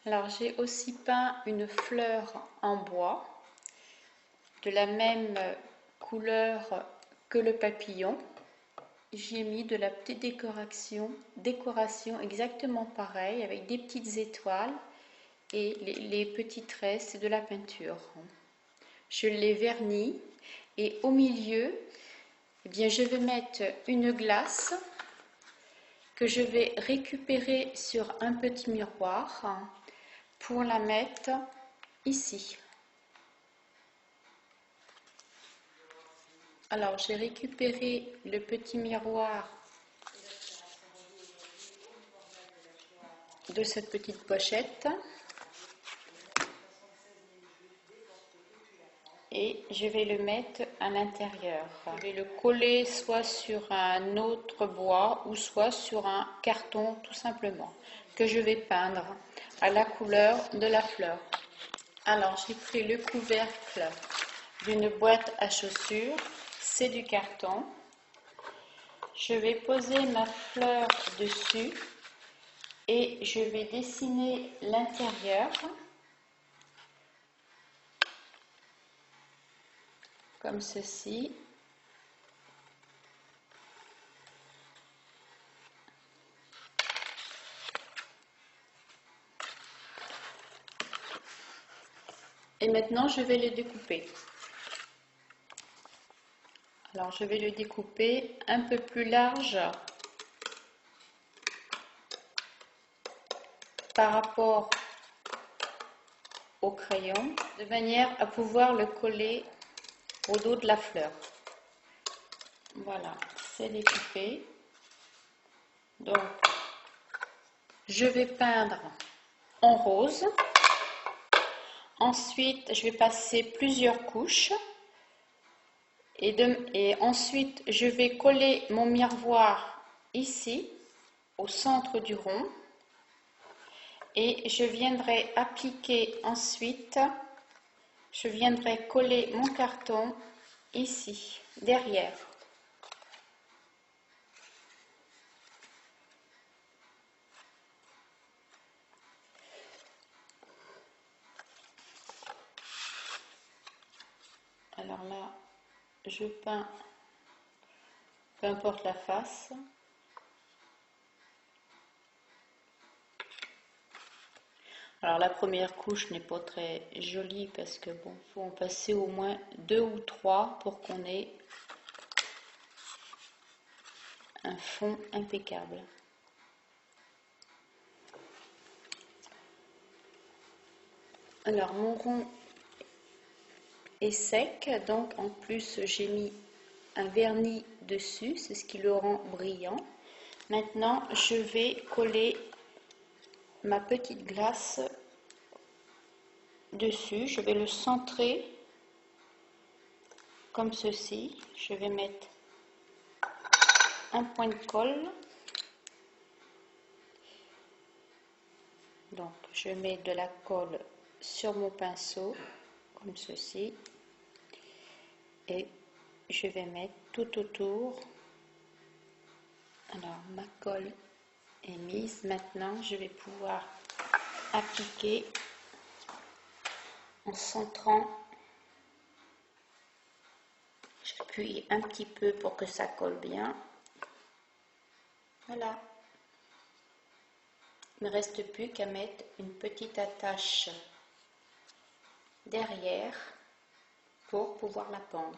Alors j'ai aussi peint une fleur en bois de la même couleur que le papillon. J'y ai mis de la petite décoration exactement pareille avec des petites étoiles et les petits traits, c'est de la peinture. Je l'ai verni et au milieu, eh bien, je vais mettre une glace que je vais récupérer sur un petit miroir pour la mettre ici. Alors j'ai récupéré le petit miroir de cette petite pochette et je vais le mettre à l'intérieur. Je vais le coller soit sur un autre bois ou soit sur un carton tout simplement que je vais peindre à la couleur de la fleur. Alors j'ai pris le couvercle d'une boîte à chaussures, c'est du carton. Je vais poser ma fleur dessus et je vais dessiner l'intérieur comme ceci. Et maintenant je vais le découper. Alors je vais le découper un peu plus large par rapport au crayon, de manière à pouvoir le coller au dos de la fleur. Voilà, c'est découpé. Donc, je vais peindre en rose. Ensuite, je vais passer plusieurs couches. Et ensuite, je vais coller mon miroir ici, au centre du rond. Et je viendrai appliquer ensuite, je viendrai coller mon carton ici, derrière. Alors là, je peins, peu importe la face. Alors la première couche n'est pas très jolie parce que bon, faut en passer au moins 2 ou 3 pour qu'on ait un fond impeccable. Alors mon rond est sec, donc en plus j'ai mis un vernis dessus, c'est ce qui le rend brillant. Maintenant je vais coller ma petite glace dessus, je vais le centrer comme ceci. Je vais mettre un point de colle. Donc je mets de la colle sur mon pinceau comme ceci et je vais mettre tout autour. Alors ma colle est mise, maintenant je vais pouvoir appliquer en centrant. J'appuie un petit peu pour que ça colle bien. Voilà. Il ne me reste plus qu'à mettre une petite attache derrière pour pouvoir la pendre.